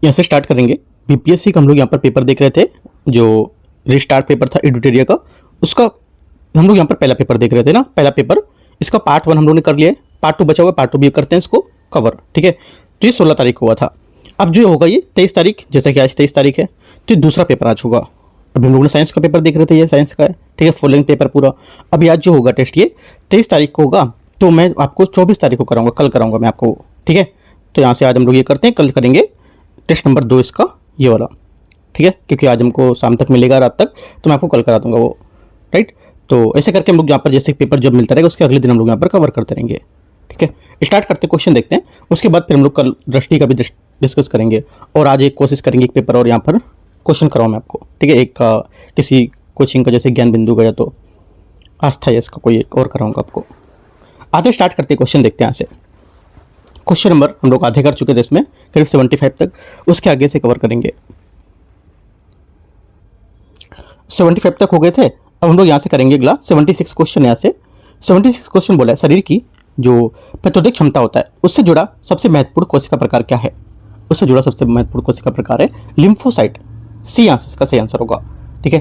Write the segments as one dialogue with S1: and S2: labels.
S1: यहाँ से स्टार्ट करेंगे। बीपीएससी का हम लोग यहाँ पर पेपर देख रहे थे, जो रिस्टार्ट पेपर था एडिटोरिया का, उसका हम लोग यहाँ पर पहला पेपर देख रहे थे ना, पहला पेपर। इसका पार्ट 1 हम लोग ने कर लिया है, पार्ट 2 बचा हुआ है, पार्ट 2 भी करते हैं इसको कवर, ठीक है। तो ये 16 तारीख को हुआ था। अब जो होगा ये 23 तारीख, जैसा कि आज 23 तारीख है, तो ये दूसरा पेपर आज होगा। अभी हम लोग ने साइंस का पेपर देख रहे थे, ये साइंस का है, ठीक है, फॉलोइंग पेपर पूरा। अभी आज जो होगा टेस्ट ये 23 तारीख को होगा, तो मैं आपको 24 तारीख को कराऊंगा, कल कराऊंगा मैं आपको, ठीक है। तो यहाँ से आज हम लोग ये करते हैं, कल करेंगे टेस्ट नंबर 2 इसका, ये वाला, ठीक है, क्योंकि आज हमको शाम तक मिलेगा, रात तक, तो मैं आपको कल करा दूंगा वो, राइट। तो ऐसे करके हम लोग यहाँ पर जैसे पेपर जब मिलता रहेगा उसके अगले दिन हम लोग यहाँ पर कवर करते रहेंगे, ठीक है। स्टार्ट करते क्वेश्चन देखते हैं, उसके बाद फिर हम लोग कल दृष्टि का भी डिस्कस करेंगे, और आज एक कोशिश करेंगे एक पेपर और यहाँ पर क्वेश्चन कराऊँ मैं आपको, ठीक है। एक किसी कोचिंग का जैसे ज्ञान बिंदु का या तो आस्था है इसका कोई एक और कराऊंगा आपको। आधे स्टार्ट करते क्वेश्चन देखते हैं यहाँ से। क्वेश्चन नंबर हम लोग आधे कर चुके थे इसमें, करीब 75 तक, उसके आगे से कवर करेंगे। 75 तक हो गए थे, अब हम लोग यहाँ से करेंगे अगला 76 क्वेश्चन। यहाँ से 76 क्वेश्चन बोला है, शरीर की जो प्रतिरोधक क्षमता होता है उससे जुड़ा सबसे महत्वपूर्ण कोशिका प्रकार क्या है। उससे जुड़ा सबसे महत्वपूर्ण कोशिका प्रकार है लिम्फोसाइट। सी आंसर इसका सही आंसर होगा, ठीक है।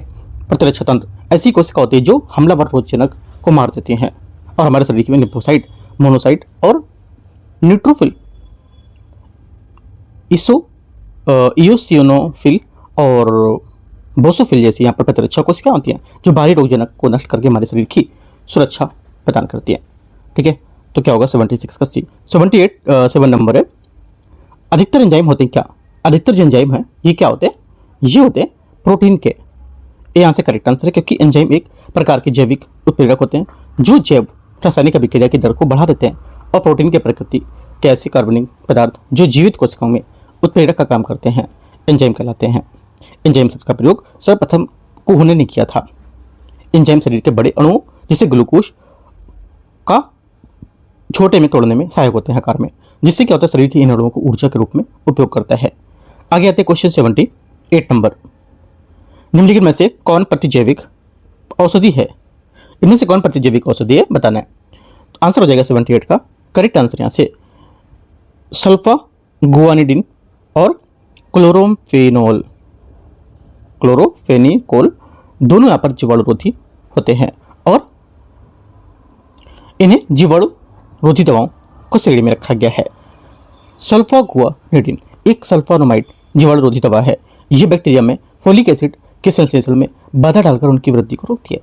S1: प्रतिरक्षा तंत्र ऐसी कोशिका होती है जो हमलावर रोगजनक को मार देती हैं, और हमारे शरीर में लिम्फोसाइट, मोनोसाइट और न्यूट्रोफिल, इयोसिनोफिल और बोसोफिल जैसी यहाँ पर प्रतिरक्षा कोशिकाएं होती हैं जो बाहरी रोगजनक को नष्ट करके हमारे शरीर की सुरक्षा प्रदान करती है, ठीक है। तो क्या होगा 76 का सी। 7 नंबर है, अधिकतर एंजाइम होते हैं क्या। अधिकतर जो एंजाइम है ये क्या होते हैं, ये होते हैं प्रोटीन के। ये यहाँ से करेक्ट आंसर है, क्योंकि एंजाइम एक प्रकार के जैविक उत्प्रेरक होते हैं जो जैव रासायनिक अभिक्रिया की दर को बढ़ा देते हैं, और प्रोटीन के प्रकृति के ऐसे कार्बनिक पदार्थ जो जीवित कोशिकाओं में उत्प्रेरक का काम करते हैं एंजाइम कहलाते हैं। एंजाइम शब्द का प्रयोग सर्वप्रथम कुहने ने किया था। एंजाइम शरीर के बड़े अणुओं जैसे ग्लूकोज का छोटे में तोड़ने में सहायक होते हैं आकार में, जिससे क्या होता है शरीर की इन अणुओं को ऊर्जा के रूप में उपयोग करता है। आगे आते हैं क्वेश्चन 78 नंबर। निम्नलिखित में से कौन प्रतिजैविक औषधि है। इनमें से कौन प्रतिजैविक औषधि है बताना है। तो आंसर हो जाएगा 78 का करेक्ट आंसर यहाँ से सल्फा गुआनिडिन और क्लोरोफेनिकोल दोनों यहाँ पर जीवाणुरोधी होते हैं, और इन्हें जीवाणुरोधी दवाओं को श्रेणी में रखा गया है। सल्फागुआनिडिन एक सल्फानोमाइड जीवाणुरोधी दवा है। ये बैक्टीरिया में फोलिक एसिड के संश्लेषण में बाधा डालकर उनकी वृद्धि को रोकती है,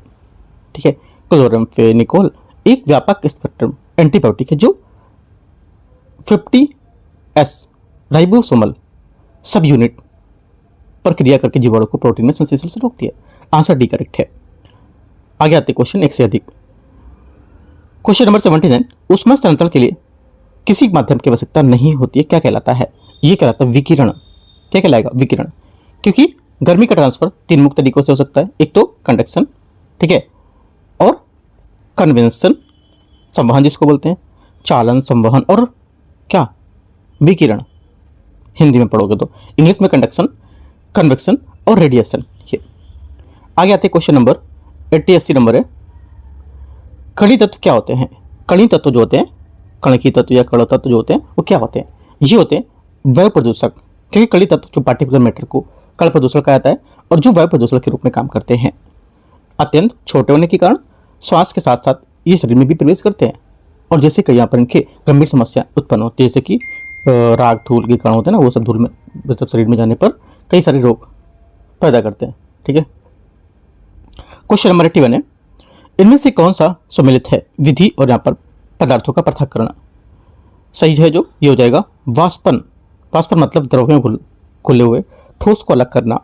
S1: ठीक है। क्लोरोफेनिकोल एक व्यापक स्पेक्ट्रम एंटीबायोटिक है जो 50S राइबोसोमल सब यूनिट पर क्रिया करके जीवाणु को प्रोटीन में संश्लेषण से रोकती है। आंसर डी करेक्ट है। आगे आते क्वेश्चन एक से अधिक। क्वेश्चन नंबर 79, ऊष्मा स्थानांतरण के लिए किसी माध्यम की आवश्यकता नहीं होती है, क्या कहलाता है। यह कहलाता है विकिरण। क्या कहलाएगा विकिरण, क्योंकि गर्मी का ट्रांसफर 3 मुख्य तरीकों से हो सकता है। एक तो कंडक्शन, ठीक है, और कन्वेंशन संवहन जिसको बोलते हैं, चालन संवहन, और क्या विकिरण हिंदी में पढ़ोगे तो, इंग्लिश में कंडक्शन, कन्वेक्शन और रेडिएशन। ये आगे आते क्वेश्चन नंबर 80 नंबर है, कणी तत्व क्या होते हैं। कणी तत्व जो होते हैं, कणकी तत्व या कण तत्व जो होते हैं वो क्या होते हैं। ये होते हैं वायु प्रदूषक, क्योंकि कणी तत्व जो पार्टिकुलर मैटर को कण प्रदूषण कहा जाता है, और जो वायु प्रदूषण के रूप में काम करते हैं। अत्यंत छोटे होने के कारण श्वास के साथ साथ ये शरीर में भी प्रवेश करते हैं, और जैसे कई यहाँ पर इनके गंभीर समस्या उत्पन्न होती है, जैसे कि राग धूल के कण होते हैं ना, वो सब धूल में मतलब शरीर में जाने पर कई सारे रोग पैदा करते हैं, ठीक है। क्वेश्चन नंबर 81 है, इनमें से कौन सा सम्मिलित है विधि और यहाँ पर पदार्थों का पृथक्करण। सही है जो ये हो जाएगा वाष्पन। वाष्पन मतलब द्रव में घुले हुए ठोस को अलग करना,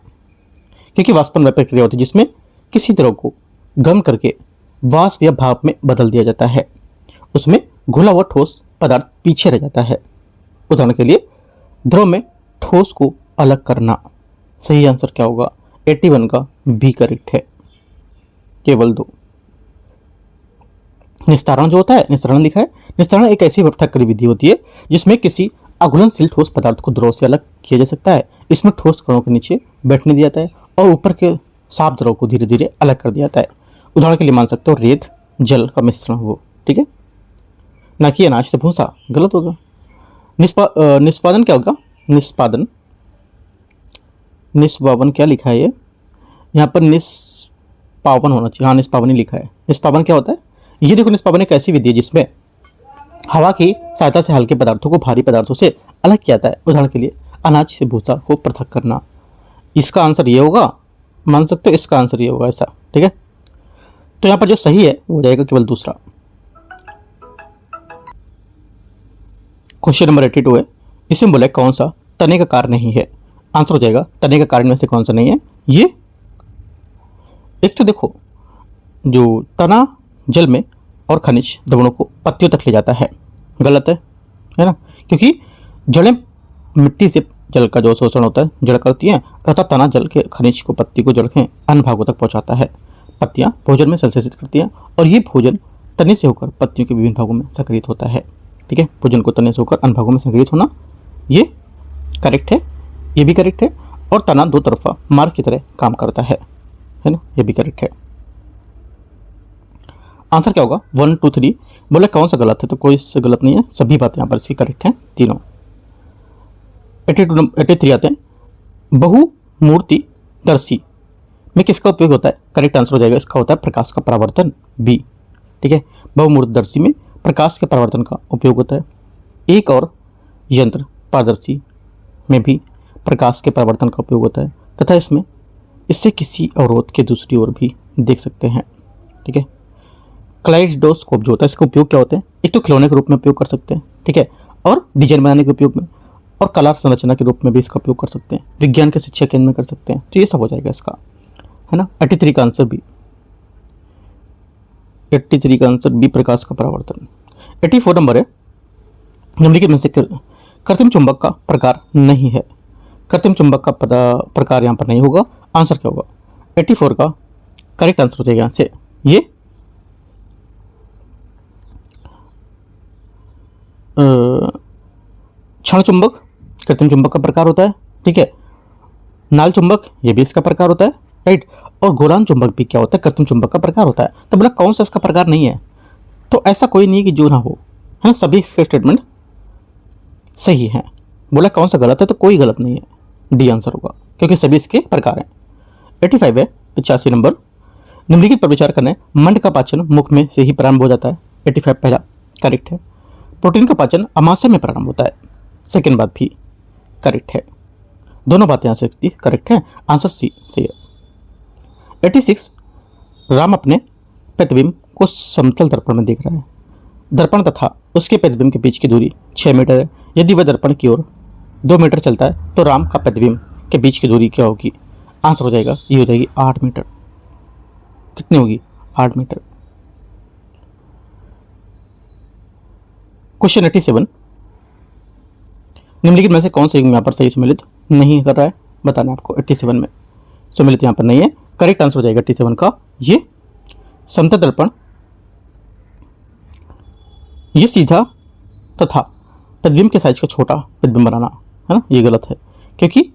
S1: क्योंकि वाष्पन वह प्रक्रिया होती है जिसमें किसी द्रव को गर्म करके वाष्प या भाप में बदल दिया जाता है, उसमें घुला हुआ ठोस पदार्थ पीछे रह जाता है। उदाहरण के लिए द्रव में ठोस को अलग करना। सही आंसर क्या होगा 81 का बी करेक्ट है, केवल 2। निस्तारण जो होता है, निस्तारण लिखा है, निस्तारण एक ऐसी पृथक्करण विधि होती है जिसमें किसी अघुलनशील ठोस पदार्थ को द्रव से अलग किया जा सकता है। इसमें ठोस कणों के नीचे बैठने दिया जाता है और ऊपर के साफ द्रव को धीरे धीरे अलग कर दिया जाता है। उदाहरण के लिए मान सकते हो रेत जल का मिश्रण हो, ठीक है, ना कि अनाज से भूसा, गलत होगा। निष्पादन क्या होगा, निष्पादन निष्पावन क्या लिखा है ये, यहाँ पर निष्पावन होना चाहिए, हाँ निष्पावन ही लिखा है। निष्पावन क्या होता है, ये देखो निष्पावन एक ऐसी विधि है जिसमें हवा की सहायता से हल्के पदार्थों को भारी पदार्थों से अलग किया जाता है। उदाहरण के लिए अनाज से भूसा को पृथक करना। इसका आंसर ये होगा, मान सकते हो इसका आंसर ये होगा ऐसा, ठीक है। तो यहाँ पर जो सही है वो हो जाएगा केवल दूसरा। क्वेश्चन नंबर 82 है, इसमें बोला कौन सा तने का कार्य नहीं है। आंसर हो जाएगा तने का कार्य में से कौन सा नहीं है। ये एक तो देखो जो तना जल में और खनिज द्रवणों को पत्तियों तक ले जाता है, गलत है ना, क्योंकि जड़ें मिट्टी से जल का जो शोषण होता है जड़ करती हैं, तथा तना जल के खनिज को पत्ती को जड़ के अन्य भागों तक पहुंचाता है। पत्तियां भोजन में संश्लेषित करती हैं और ये भोजन तने से होकर पत्तियों के विभिन्न भागों में संग्रहित होता है, ठीक है। भोजन को तने से होकर अन्य भागों में संग्रहित होना ये करेक्ट है, ये भी करेक्ट है। और तना दो तरफा मार्ग की तरह काम करता है ना, ये भी करेक्ट है। आंसर क्या होगा 1 2 3, बोले कौन सा गलत है, तो कोई इससे गलत नहीं है, सभी बातें यहाँ पर इसकी करेक्ट हैं तीनों। 83 आते हैं, बहुमूर्ति दर्शी में किसका उपयोग होता है। करेक्ट आंसर हो जाएगा इसका होता है प्रकाश का परावर्तन, बी, ठीक है। बहुमूर्ति दर्शी में प्रकाश के परावर्तन का उपयोग होता है। एक और यंत्र पारदर्शी में भी प्रकाश के परावर्तन का उपयोग होता है तथा इससे किसी अवरोध के दूसरी ओर भी देख सकते हैं, ठीक है। क्लाइडोस्कोप जो होता है इसका उपयोग क्या होता है, एक तो खिलौने के रूप में उपयोग कर सकते हैं, ठीक है, और डिजाइन बनाने के उपयोग में, और कला संरचना के रूप में भी इसका उपयोग कर सकते हैं, विज्ञान के शिक्षा केंद्र में कर सकते हैं। तो ये सब हो जाएगा इसका, है ना। 83 का आंसर बी, 83 का आंसर बी प्रकाश का परावर्तन। 84 नंबर है, निम्नलिखित में से कृत्रिम चुंबक का प्रकार नहीं है। कृत्रिम चुंबक का प्रकार यहाँ पर नहीं होगा। आंसर क्या होगा 84 का करेक्ट आंसर हो जाएगा यहाँ से ये क्षण चुंबक कृत्रिम चुंबक का प्रकार होता है, ठीक है। नाल चुंबक ये भी इसका प्रकार होता है, राइट। और गोलान चुंबक भी क्या होता है, कृत्रिम चुंबक का प्रकार होता है। तो बोला कौन सा इसका प्रकार नहीं है, तो ऐसा कोई नहीं है कि जो ना हो, है ना, सभी इसके स्टेटमेंट सही हैं। बोला कौन सा गलत है, तो कोई गलत नहीं है, डी आंसर होगा, क्योंकि सभी इसके प्रकार हैं। 85 है, 85 नंबर, निम्नलिखित पर विचार करना है, मंड का पाचन मुख में से ही प्रारंभ हो जाता है। 85 पहला करेक्ट है। प्रोटीन का पाचन अमाशय में प्रारंभ होता है, सेकेंड बात भी करेक्ट है। दोनों बातें यहाँ से करेक्ट है, आंसर सी सही है। 86 राम अपने प्रतिबिंब को समतल दर्पण में देख रहा है। दर्पण तथा उसके प्रतिबिंब के बीच की दूरी 6 मीटर है। यदि वह दर्पण की ओर 2 मीटर चलता है तो राम का प्रतिबिंब के बीच की दूरी क्या होगी। आंसर हो जाएगा ये हो जाएगी 8 मीटर। कितनी होगी 8 मीटर। क्वेश्चन 87, निम्नलिखित में से कौन सा युग्म यहाँ पर सही सम्मिलित नहीं कर रहा है, बताना आपको। 87 में सम्मिलित यहाँ पर नहीं है, करेक्ट आंसर हो जाएगा 87 का ये समतल दर्पण, ये सीधा तथा प्रतिबिंब के साइज का छोटा प्रतिबिंब बनाना, है ना, ये गलत है, क्योंकि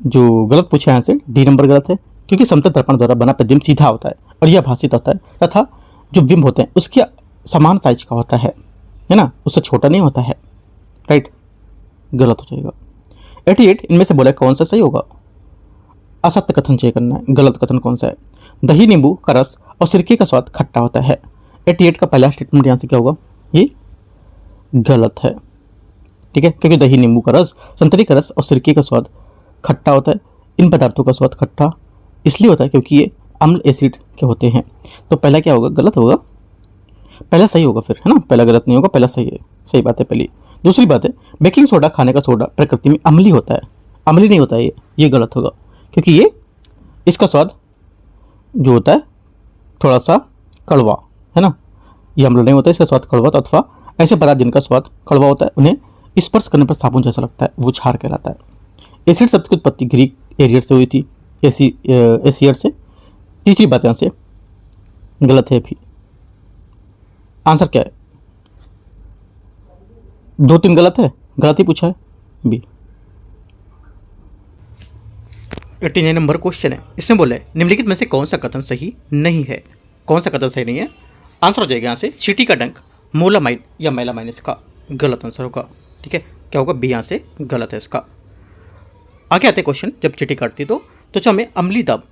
S1: जो गलत पूछा है यहाँ से डी नंबर गलत है, क्योंकि समतल दर्पण द्वारा बना प्रतिबिंब सीधा होता है और यह भाषित होता है तथा जो बिंब होते हैं उसके समान साइज का होता है ना, उससे छोटा नहीं होता है, राइट, गलत हो जाएगा। 88 इनमें से बोला कौन सा सही होगा, असत्य कथन चेक करना है, गलत कथन कौन सा है। दही नींबू का रस और सिरके का स्वाद खट्टा होता है। 88 का पहला स्टेटमेंट यहाँ से क्या होगा, ये गलत है, ठीक है, क्योंकि दही नींबू का रस, संतरी का रस और सिरके का स्वाद खट्टा होता है। इन पदार्थों का स्वाद खट्टा इसलिए होता है क्योंकि ये अम्ल एसिड के होते हैं। तो पहला क्या होगा, गलत होगा, पहला सही होगा फिर, है ना, पहला गलत नहीं होगा, पहला सही है, सही बात है पहली। दूसरी बात है बेकिंग सोडा खाने का सोडा प्रकृति में अम्ली होता है, अम्ली नहीं होता है, ये गलत होगा, क्योंकि ये इसका स्वाद जो होता है थोड़ा सा कड़वा, है ना, ये अम्ल नहीं होता है, इसका स्वाद कड़वा अथवा ऐसे पदार्थ जिनका स्वाद कड़वा होता है उन्हें स्पर्श करने पर साबुन जैसा लगता है, वो क्षार कहलाता है। एसिड शब्द की उत्पत्ति ग्रीक एरियर से हुई थी, एसियर से। तीसरी बात यहाँ से गलत है भी। आंसर क्या है, 2-3 गलत है, गलत ही पूछा है बी। 89 नंबर क्वेश्चन है, इसमें बोला है निम्नलिखित में से कौन सा कथन सही नहीं है। कौन सा कथन सही नहीं है, आंसर हो जाएगा यहाँ से चींटी का डंक मोलामाइन या मेलामाइन इसका गलत आंसर होगा, ठीक है, क्या होगा बी यहाँ से गलत है इसका। आगे आते क्वेश्चन, जब चींटी काटती तो त्वचा में अम्लीय दाब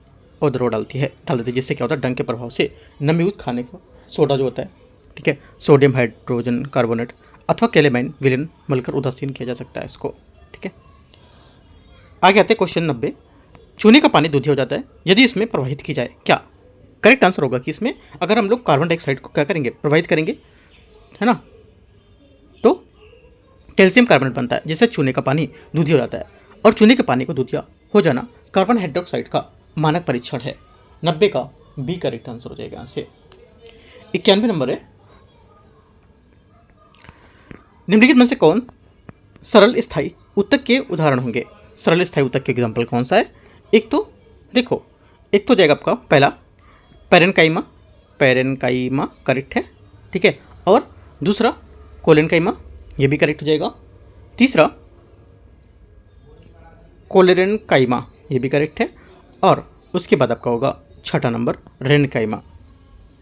S1: और द्रव डाल देती है, जिससे क्या होता है, डंक के प्रभाव से नमयुक्त खाने का सोडा जो होता है, ठीक है, सोडियम हाइड्रोजन कार्बोनेट अथवा कैलेमाइन विलेन मलकर उदासीन किया जा सकता है इसको, ठीक है। आगे आते क्वेश्चन 90, चूने का पानी दूधिया हो जाता है यदि इसमें प्रवाहित की जाए, क्या? करेक्ट आंसर होगा कि इसमें अगर हम लोग कार्बन डाइऑक्साइड को क्या करेंगे, प्रवाहित करेंगे, है ना, तो कैल्शियम कार्बोनेट बनता है जिससे चूने का पानी दूधिया हो जाता है। और चूने के पानी को दूधिया हो जाना कार्बन हाइड्रोक्साइड का मानक परीक्षण है। 90 का बी करेक्ट आंसर हो जाएगा यहाँ से। 91 नंबर है, निम्नलिखित में से कौन सरल स्थायी ऊतक के उदाहरण होंगे? सरल स्थायी ऊतक के एग्जाम्पल कौन सा है? एक तो देखो, एक तो जाएगा आपका पहला पैरेनकाइमा, पैरेनकाइमा करेक्ट है, ठीक है, और दूसरा कोलेनकाइमा, ये भी करेक्ट हो जाएगा। तीसरा कोलेरेनकाइमा, ये भी करेक्ट है, और उसके बाद आपका होगा छठा नंबर रेनकाइमा,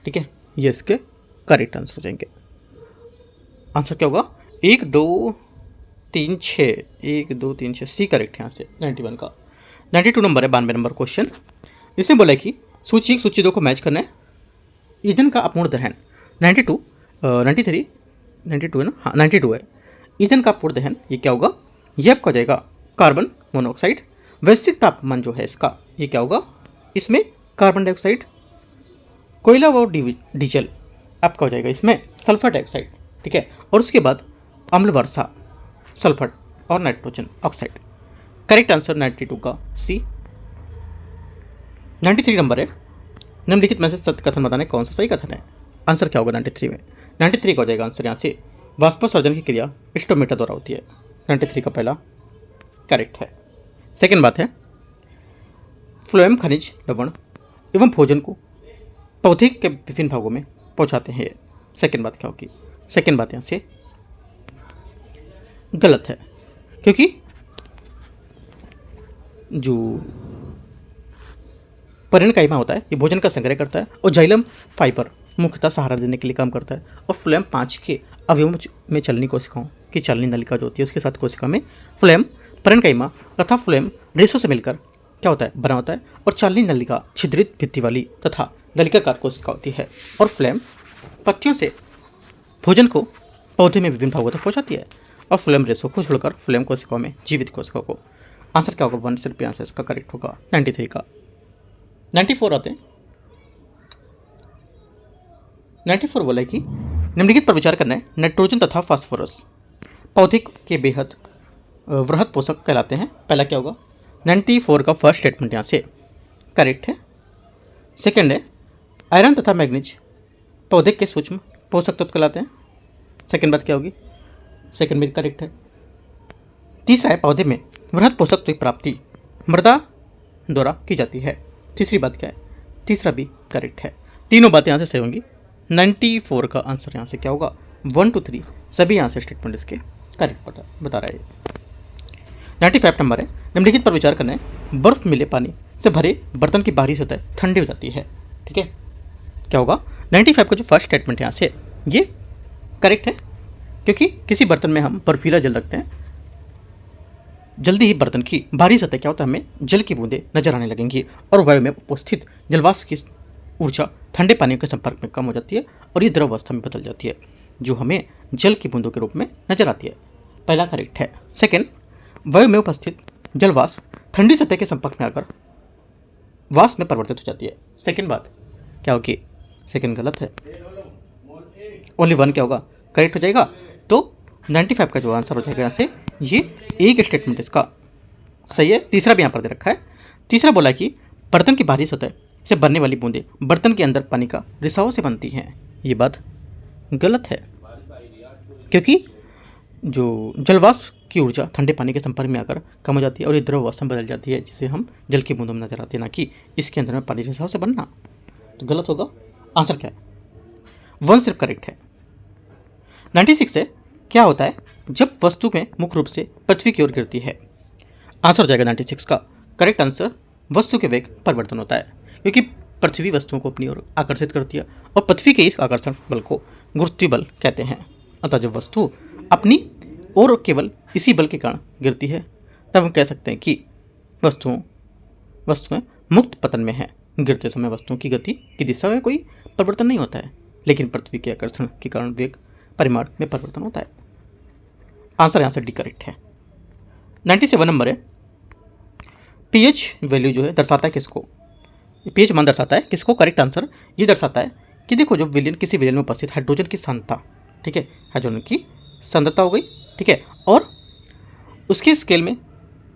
S1: ठीक है, ये इसके करेक्ट आंसर हो जाएंगे। आंसर क्या होगा? 1 2 3 6, 1 2 3 6 सी करेक्ट है यहाँ से 91 का। 92 नंबर है, 92 नंबर क्वेश्चन। इसमें बोला है कि सूची 1 सूची 2 को मैच करना है, ईंधन का अपूर्ण दहन 92 93 92 है ना, हाँ 92 है। ईंधन का अपूर्ण दहन ये क्या होगा? ये आपका हो जाएगा कार्बन मोनोऑक्साइड। वैश्विक तापमान जो है इसका ये क्या होगा? इसमें कार्बन डाइऑक्साइड, कोयला और डीजल आपका हो जाएगा इसमें सल्फर डाइऑक्साइड, ठीक है, और उसके बाद अम्ल वर्षा सल्फर और नाइट्रोजन ऑक्साइड। करेक्ट आंसर 92 का सी। 93 नंबर है, निम्नलिखित में से सत्य कथन बताने कौन सा सही कथन है? आंसर क्या होगा 93 में? 93 का हो जाएगा आंसर यहाँ से वाष्पोत्सर्जन की क्रिया स्टोमेटा द्वारा होती है। 93 का पहला करेक्ट है। सेकंड बात है, फ्लोएम खनिज लवण एवं भोजन को पौधे के विभिन्न भागों में पहुंचाते हैं। सेकंड बात क्या होगी? सेकंड बात यहाँ से गलत है, क्योंकि जो पैरेनकाइमा होता है ये भोजन का संग्रह करता है और जाइलम फाइबर मुख्यतः सहारा देने के लिए काम करता है, और फ्लोएम 5 के अवयवों में चलनी कोशिकाओं की चालनी नलिका जो होती है उसके साथ कोशिका में फ्लोएम पैरेनकाइमा तथा फ्लोएम रेशों से मिलकर क्या होता है, बना होता है, और चालनी नलिका छिद्रित भित्ति वाली तथा नलिकाकार कोशिका होती है, और फ्लोएम पत्तियों से भोजन को पौधे में विभिन्न भागों तक पहुँचाती है, और फ्लोएम रेशों को छोड़कर फ्लोएम कोशिकाओं में जीवित कोशिकाओं को। आंसर क्या होगा? 1 सिर्फ आंसर इसका करेक्ट होगा 93 का। 94 आते हैं। 94 बोला है कि निम्नलिखित पर विचार करना है, नाइट्रोजन तथा फास्फोरस पौधे के बेहद वृहद पोषक कहलाते हैं। पहला क्या होगा? 94 का फर्स्ट स्टेटमेंट यहाँ से करेक्ट है। सेकंड है, आयरन तथा मैग्नीज पौधे के सूक्ष्म पोषक तत्व कहलाते हैं। सेकंड बात क्या होगी? सेकंड भी करेक्ट है। तीसरा है, पौधे में वृहद पोषक तत्व की प्राप्ति मृदा द्वारा की जाती है। तीसरी बात क्या है? तीसरा भी करेक्ट है। तीनों बातें यहाँ से सही होंगी। 94 का आंसर यहाँ से क्या होगा? 1 2 3 सभी यहाँ से स्टेटमेंट इसके करेक्ट बता रहा है। 95 नंबर है, निम्नलिखित पर विचार करना है, बर्फ मिले पानी से भरे बर्तन की बाहरी सतह ठंडी हो जाती है, ठीक है, क्या होगा? 95 का जो फर्स्ट स्टेटमेंट यहाँ से ये करेक्ट है, क्योंकि किसी बर्तन में हम बर्फीला जल रखते हैं, जल्दी ही बर्तन की बाहरी सतह क्या होता है, हमें जल की बूंदें नजर आने लगेंगी, और वायु में उपस्थित जलवाष्प की ऊर्जा ठंडे पानी के संपर्क में कम हो जाती है और ये द्रव अवस्था में बदल जाती है, जो हमें जल की बूंदों के रूप में नजर आती है। पहला करेक्ट है। सेकंड, वायु में उपस्थित जलवाष्प ठंडी सतह के संपर्क में आकर वाष्प में परिवर्तित हो जाती है। सेकंड बात क्या होगी? सेकंड गलत है। ओनली 1 क्या होगा? करेक्ट हो जाएगा। तो 95 का जो आंसर हो जाएगा यहाँ से ये एक स्टेटमेंट इसका सही है। तीसरा भी यहाँ पर दे रखा है। तीसरा बोला कि बर्तन की बाहरी सतह से बनने वाली बूंदें बर्तन के अंदर पानी का रिसाव से बनती हैं। ये बात गलत है, क्योंकि जो जलवाष्प की ऊर्जा ठंडे पानी के संपर्क में आकर कम हो जाती है और ये द्रव अवस्था में बदल जाती है, जिससे हम जल की बूंदों में नजर आते हैं, ना कि इसके अंदर में पानी रिसाव से बनना। तो गलत होगा। आंसर क्या है? 1 सिर्फ करेक्ट है। 96 है, क्या होता है जब वस्तु में मुख्य रूप से पृथ्वी की ओर गिरती है? आंसर हो जाएगा 96 का करेक्ट आंसर, वस्तु के वेग परिवर्तन होता है, क्योंकि पृथ्वी वस्तुओं को अपनी ओर आकर्षित करती है और पृथ्वी के इस आकर्षण बल को गुरुत्वीय बल कहते हैं। अतः जब वस्तु अपनी और केवल इसी बल के कारण गिरती है, तब हम कह सकते हैं कि वस्तुएं मुक्त पतन में है। गिरते समय वस्तुओं की गति की दिशा में कोई परिवर्तन नहीं होता है, लेकिन पृथ्वी के आकर्षण के कारण वेग परिमाण में परिवर्तन होता है। आंसर यहाँ से डी करेक्ट है। 97 नंबर है, पीएच वैल्यू जो है दर्शाता है किसको? पीएच मान दर्शाता है किसको? करेक्ट आंसर ये दर्शाता है कि देखो, जो विलयन किसी विलयन में उपस्थित हाइड्रोजन की सांद्रता, ठीक है, हाइड्रोजन की सांद्रता हो गई, ठीक है, और उसके स्केल में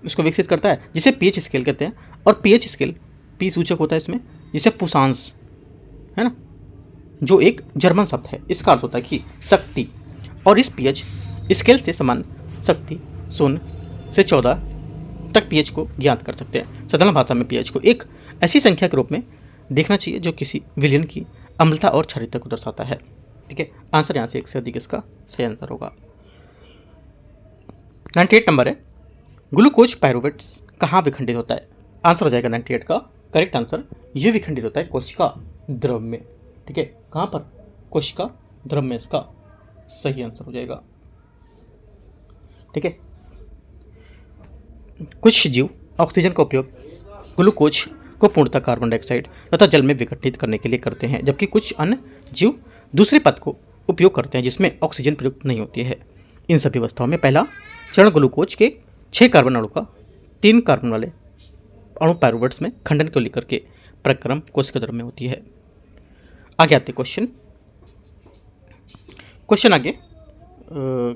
S1: उसको विकसित करता है, जिसे पीएच स्केल कहते हैं। और पीएच स्केल पी सूचक होता है इसमें, जिसे पुसांस है ना, जो एक जर्मन शब्द है, इसका अर्थ होता है कि शक्ति। और इस पीएच स्केल से समान शक्ति 0 से 14 तक पीएच को ज्ञात कर सकते हैं। साधारण भाषा में पीएच को एक ऐसी संख्या के रूप में देखना चाहिए जो किसी विलयन की अम्लता और क्षारीयता को दर्शाता है, ठीक है। आंसर यहाँ से 1 से अधिक इसका सही आंसर होगा। 98 नंबर है, ग्लूकोज पायरुवेट्स कहाँ विखंडित होता है? आंसर हो जाएगा 98 का करेक्ट आंसर, ये विखंडित होता है कोशिका द्रव में, ठीक है। कहाँ पर? कोशिका द्रव में, इसका सही आंसर हो जाएगा, ठीक है। कुछ जीव ऑक्सीजन का उपयोग ग्लूकोज को पूर्णतः कार्बन डाइऑक्साइड तथा जल में विघटित करने के लिए करते हैं, जबकि कुछ अन्य जीव दूसरे पद को उपयोग करते हैं जिसमें ऑक्सीजन प्रयुक्त नहीं होती है। इन सभी अवस्थाओं में पहला चरण ग्लूकोज के 6 कार्बन अणु का 3 कार्बन वाले अणु पायरुवेट्स में खंडन को लेकर के प्रक्रम कोशिका द्रव में होती है। आगे आते क्वेश्चन आगे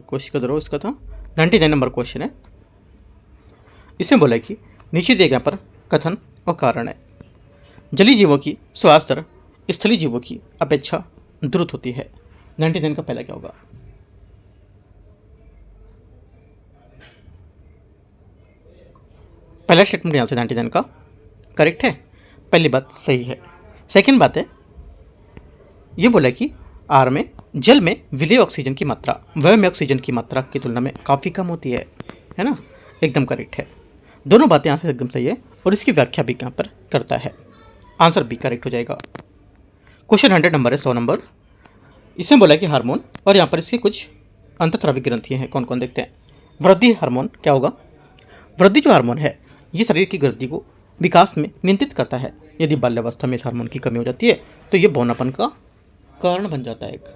S1: कोशिका द्रव इसका था 99 नंबर क्वेश्चन है। इसमें बोला कि नीचे दिए गए पर कथन और कारण है। जलीय जीवों की श्वास दर स्थलीय जीवों की अपेक्षा द्रुत होती है। 99 का पहला क्या होगा? पहला स्टेटमेंट यहाँ से 99 का करेक्ट है, पहली बात सही है। सेकंड बात है, ये बोला कि आर में जल में विलेय ऑक्सीजन की मात्रा वह में ऑक्सीजन की मात्रा की तुलना में काफ़ी कम होती है ना, एकदम करेक्ट है। दोनों बातें यहाँ से एकदम सही है और इसकी व्याख्या भी यहाँ पर करता है। आंसर बी करेक्ट हो जाएगा। क्वेश्चन 100 नंबर है, 100 नंबर। इसमें बोला कि हार्मोन और यहाँ पर इसकी कुछ अंतःस्रावी ग्रंथियाँ हैं, कौन कौन देखते हैं। वृद्धि हार्मोन क्या होगा? वृद्धि जो हार्मोन है ये शरीर की वृद्धि को विकास में नियंत्रित करता है। यदि बाल्यावस्था में इस हार्मोन की कमी हो जाती है तो ये बौनापन का कारण बन जाता है एक,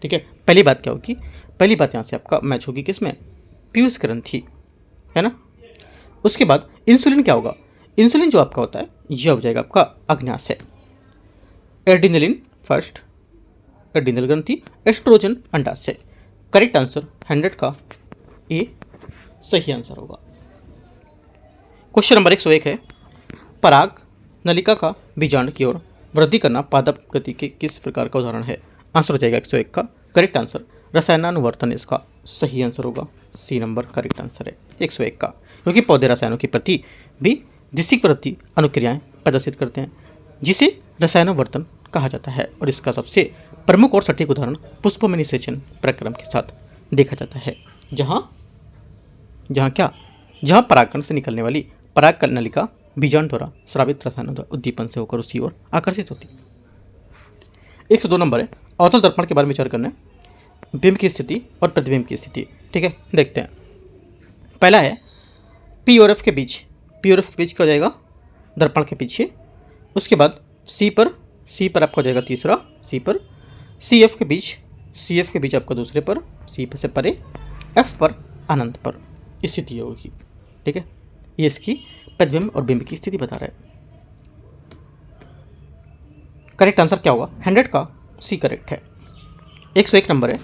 S1: ठीक है। पहली बात क्या होगी? पहली बात यहाँ से आपका मैच होगी किसमें? पीयूष ग्रंथि, है ना। उसके बाद इंसुलिन क्या होगा? इंसुलिन जो आपका होता है यह हो जाएगा आपका अग्न्याशय। एड्रिनलिन फर्स्ट, एड्रिनल ग्रंथि, एस्ट्रोजन अंडाशय। करेक्ट आंसर 100 का ए सही आंसर होगा। क्वेश्चन नंबर 101 है, पराग नलिका का बीजांड की ओर वृद्धि करना पादप गति के किस प्रकार का उदाहरण है? आंसर हो जाएगा 101 का करेक्ट आंसर रसायनानुवर्तन, इसका सही आंसर होगा। सी नंबर करेक्ट आंसर है 101 का, क्योंकि पौधे रसायनों की प्रति भी दिशिक प्रति अनुक्रियाएं प्रदर्शित करते हैं, जिसे रसायनोवर्तन कहा जाता है। और इसका सबसे प्रमुख और सटीक उदाहरण पुष्प में निषेचन प्रक्रम के साथ देखा जाता है, जहाँ परागकण से निकलने वाली पराग नलिका बीजांड द्वारा स्रावित रसायनों द्वारा उद्दीपन से होकर उसी ओर आकर्षित होती है। 102 नंबर है, अवतल दर्पण के बारे में विचार करना है, बिंब की स्थिति और प्रतिबिंब की स्थिति, ठीक है। देखते हैं, पहला है पी और एफ के बीच, पी और एफ के बीच क्या हो जाएगा? दर्पण के पीछे। उसके बाद सी पर आपका हो जाएगा तीसरा, सी पर, सी एफ के बीच आपका दूसरे पर, सी से परे, एफ पर अनंत पर स्थिति होगी, ठीक है। ये इसकी प्रतिबिंब और बिंब की स्थिति बता रहा है। करेक्ट आंसर क्या होगा? 100 का सी करेक्ट है। 101 नंबर है,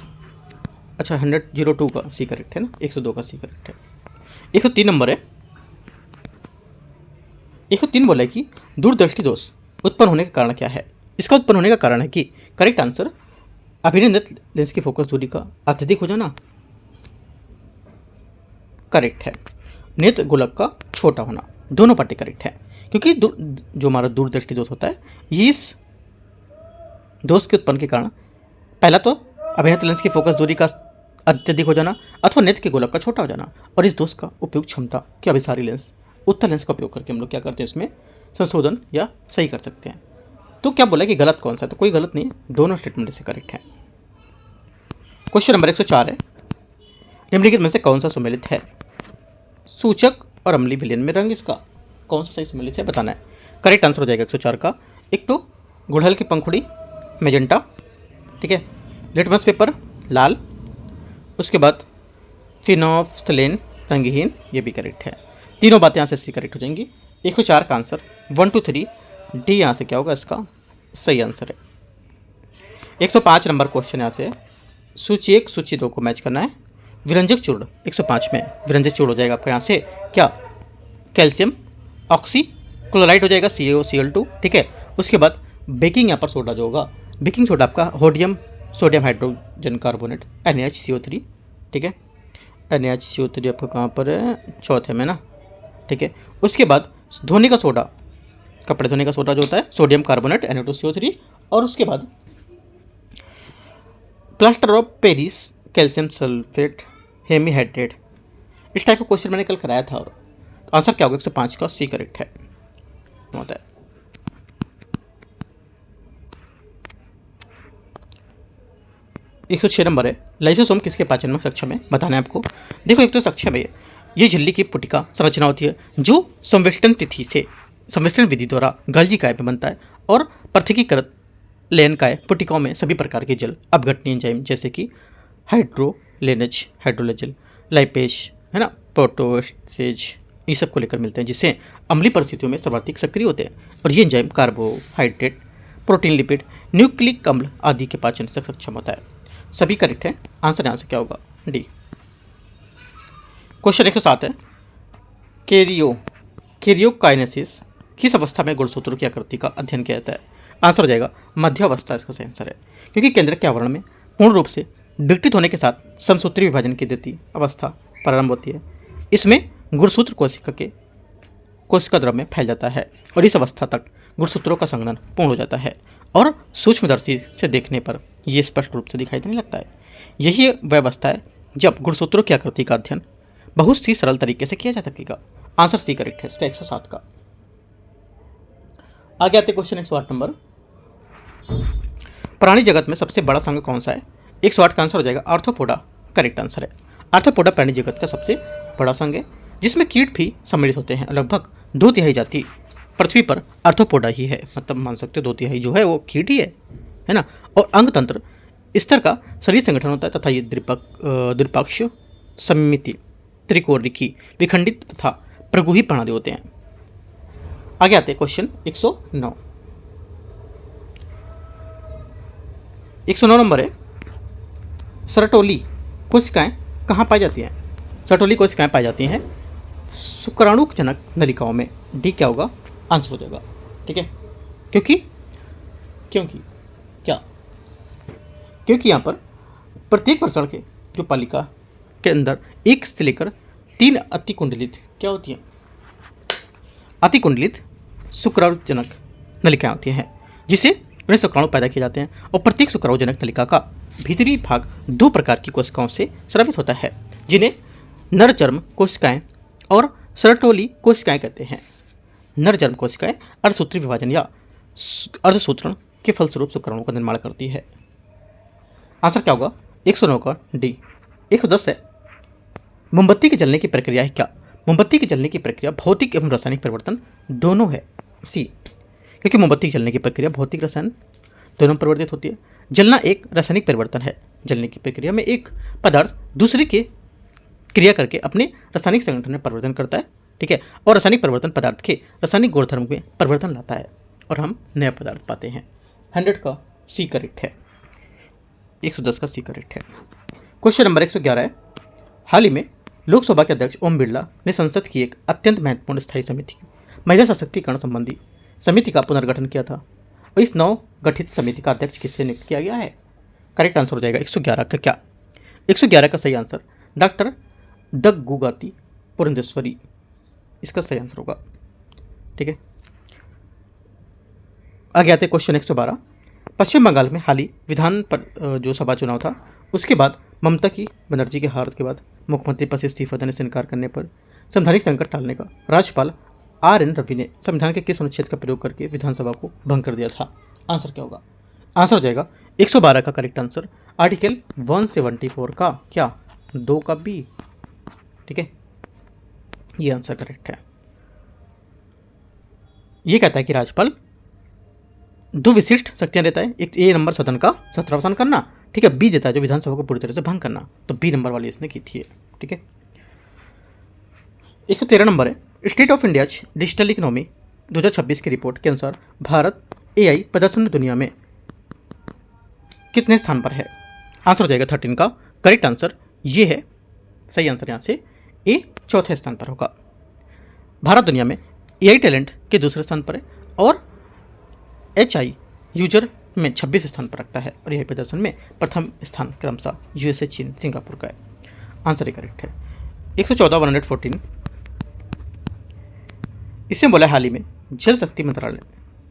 S1: अच्छा 102 का सी करेक्ट है ना, 102 का सी करेक्ट है। 103 नंबर है, 103 बोला कि दूरदृष्टि दोष उत्पन्न होने का कारण क्या है? इसका उत्पन्न होने का कारण है कि करेक्ट आंसर अभिनंदित लेंस की फोकस दूरी का अत्यधिक हो जाना, करेक्ट है। नेत्र गोलक का छोटा होना, दोनों पार्टी करेक्ट है, क्योंकि जो हमारा दूरदृष्टि दोष होता है ये इस दोष के उत्पन्न के कारण पहला तो अभिनत लेंस की फोकस दूरी का अत्यधिक हो जाना अथवा नेत्र के गोलक का छोटा हो जाना, और इस दोष का उपयोग क्षमता के अभिसारी लेंस उत्तल लेंस का उपयोग करके हम लोग क्या करते हैं, इसमें संशोधन या सही कर सकते हैं। तो क्या बोला कि गलत कौन सा है? तो कोई गलत नहीं है, दोनों स्टेटमेंट से करेक्ट है। क्वेश्चन नंबर 104 है, निम्नलिखित में से कौन सा सुमेलित है? सूचक और अम्लीय विलयन में रंग इसका कौन सा सही सम्मिलित है बताना है। करेक्ट आंसर हो जाएगा 104 का। एक तो गुड़हल की पंखुड़ी मेजेंटा, ठीक है, लिटमस पेपर लाल, उसके बाद फिनोफ्थलेन रंगहीन, ये भी करेक्ट है। तीनों बातें यहाँ से सी करेक्ट हो जाएंगी। 104 का आंसर 1 2 3 डी यहाँ से क्या होगा, इसका सही आंसर है। 105 नंबर क्वेश्चन यहाँ से सूची 1 सूची 2 को मैच करना है। विरंजक चूर्ण 105 में विरंजक चूर्ण हो जाएगा आपका यहाँ से क्या, कैल्शियम ऑक्सी क्लोराइड हो जाएगा CaOCl2, ठीक है। उसके बाद बेकिंग यहाँ पर सोडा जो होगा, बेकिंग सोडा आपका होडियम सोडियम हाइड्रोजन कार्बोनेट NaHCO3, ठीक है। NaHCO3 आपका कहाँ पर है, चौथे में ना, ठीक है। उसके बाद धोने का सोडा, कपड़े धोने का सोडा जो होता है सोडियम कार्बोनेट Na2CO3, और उसके बाद plaster of Paris calcium sulphate hemihydrate. इस टाइप का क्वेश्चन मैंने कल कराया था, और आंसर क्या होगा 105 का सी करेक्ट है होता है। 106 नंबर है लाइसोसोम किसके पाचन में सक्षम है बताना है आपको। देखो एक तो सक्षम है ये झिल्ली की पुटिका संरचना होती है जो संवेष्टन तिथि से संवेष्टन विधि द्वारा गल्जिकाय में बनता है, और पृथकीकृत लेनकाय पुटिकाओं में सभी प्रकार के जल अपघटनीय एंजाइम जैसे कि हाइड्रोलेनेज हाइड्रोलेजल लाइपेज है ना, प्रोटोसेज, ये सब को लेकर मिलते हैं, जिससे अम्लीय परिस्थितियों में सर्वाधिक सक्रिय होते हैं। और ये enzyme carbohydrate protein lipid nucleic अम्ल आदि के पाचन से सक्षम होता है। सभी करेक्ट है, आंसर यहाँ से क्या होगा डी। क्वेश्चन 107 है कैरियोकाइनेसिस किस अवस्था में गुणसूत्रों की आकृति का अध्ययन किया जाता है। आंसर हो जाएगा मध्य अवस्था इसका सही आंसर है, क्योंकि केंद्रक के आवरण में पूर्ण रूप से विघटित होने के साथ समसूत्री विभाजन की द्वितीय अवस्था प्रारंभ होती है। इसमें गुणसूत्र कोशिका द्रव में फैल जाता है, और इस अवस्था तक गुणसूत्रों का संघनन पूर्ण हो जाता है, और सूक्ष्मदर्शी से देखने पर यह स्पष्ट रूप से दिखाई देने लगता है। यही वह अवस्था है जब गुणसूत्रों की आकृति का अध्ययन बहुत सी सरल तरीके से किया जा सकेगा। आंसर सी करेक्ट है इसका 107 का। आगे आते क्वेश्चन 108 नंबर, प्राणी जगत में सबसे बड़ा संघ कौन सा है। 108 का आंसर हो जाएगा आर्थ्रोपोडा, करेक्ट आंसर है। आर्थ्रोपोडा प्राणी जगत का सबसे बड़ा संघ है, जिसमें कीट भी सम्मिलित होते हैं। लगभग 2/3 जाति पृथ्वी पर आर्थ्रोपोडा ही है, मतलब मान सकते हो 2/3 जो है वो कीट ही है ना। और अंग तंत्र स्तर का शरीर संगठन होता है, तथा ये द्विपक्ष सममिति त्रिकोणिकी विखंडित तथा प्रगुही प्रणाली होते हैं। आगे आते हैं क्वेश्चन 109। 109 नंबर है सरटोली कोशिकाएं कहाँ पाई जाती हैं। सरटोली कोशिकाएं पाई जाती हैं शुक्राणुजनक नलिकाओं में। डी क्या होगा, आंसर हो जाएगा, ठीक है। क्योंकि यहाँ पर प्रत्येक वर्षण के जो पालिका के अंदर 1 से लेकर 3 अतिकुंडलित क्या होती हैं, अतिकुंडलित शुक्राणुजनक नलिकाएं होती हैं, जिसे उन्हें शुक्राणु पैदा किए जाते हैं। और प्रत्येक शुक्राणुजनक नलिका का भीतरी भाग 2 प्रकार की कोशिकाओं से स्रावित होता है, जिन्हें नरचर्म कोशिकाएं और सरटोली कोशिकाएं कहते हैं। नरचर्म कोशिकाएं अर्धसूत्री विभाजन या अर्धसूत्रण के फलस्वरूप शुक्राणु का निर्माण करती है। आंसर क्या होगा 109 का डी। 110 है मोमबत्ती के जलने की प्रक्रिया है क्या। मोमबत्ती के जलने की प्रक्रिया भौतिक एवं रासायनिक परिवर्तन दोनों है, सी, क्योंकि मोमबत्ती के जलने की प्रक्रिया भौतिक रसायन दोनों परिवर्तित होती है। जलना एक रासायनिक परिवर्तन है। जलने की प्रक्रिया में एक पदार्थ दूसरे के क्रिया करके अपने रासायनिक संगठन में परिवर्तन करता है, ठीक है, और रासायनिक परिवर्तन पदार्थ के रासायनिक गुणधर्म में परिवर्तन लाता है, और हम नया पदार्थ पाते हैं। 100 का सी करेक्ट है, 110 का सी करेक्ट है। क्वेश्चन नंबर 111 है हाल ही में लोकसभा के अध्यक्ष ओम बिरला ने संसद की एक अत्यंत महत्वपूर्ण स्थायी समिति महिला सशक्तिकरण संबंधी समिति का पुनर्गठन किया था। और इस नव गठित समिति का अध्यक्ष किससे नियुक्त किया गया है। करेक्ट आंसर हो जाएगा 111 का क्या, 111 का सही आंसर डॉक्टर दग्गुगाती पुरंदेश्वरी, इसका सही आंसर होगा, ठीक है। आगे आते क्वेश्चन 112। पश्चिम बंगाल में हाल ही विधान पर जो सभा चुनाव था उसके बाद ममता की बनर्जी के हार के बाद मुख्यमंत्री पद से इस्तीफा देने से इनकार करने पर संवैधानिक संकट टालने का राज्यपाल RN रवि ने संविधान के किस अनुच्छेद का प्रयोग करके विधानसभा को भंग कर दिया था। आंसर क्या होगा, आंसर हो जाएगा 112 का करेक्ट आंसर आर्टिकल 174 का क्या, 2 का बी, ठीक है, ये आंसर करेक्ट है। ये कहता है कि राज्यपाल दो विशिष्ट शक्तियां देता है। एक ए नंबर सदन का सत्रावसान करना, ठीक है। बी देता है जो विधानसभा को पूरी तरह से भंग करना, तो बी नंबर वाली इसने की थी, ठीक है। 113 नंबर है state of India digital economy 2026 की रिपोर्ट के अनुसार भारत एआई प्रदर्शन में दुनिया में कितने स्थान पर है? आंसर हो जाएगा 13 का करेक्ट आंसर ये है। सही आंसर यहाँ से ए चौथे स्थान पर होगा। भारत दुनिया में एआई टैलेंट के दूसरे स्थान पर है और HI यूजर में 26 स्थान पर रखता है और एआई प्रदर्शन में प्रथम स्थान क्रमशः USA, चीन, सिंगापुर का है। आंसर करेक्ट है। 114 114 इसमें बोला हाल ही में जल शक्ति मंत्रालय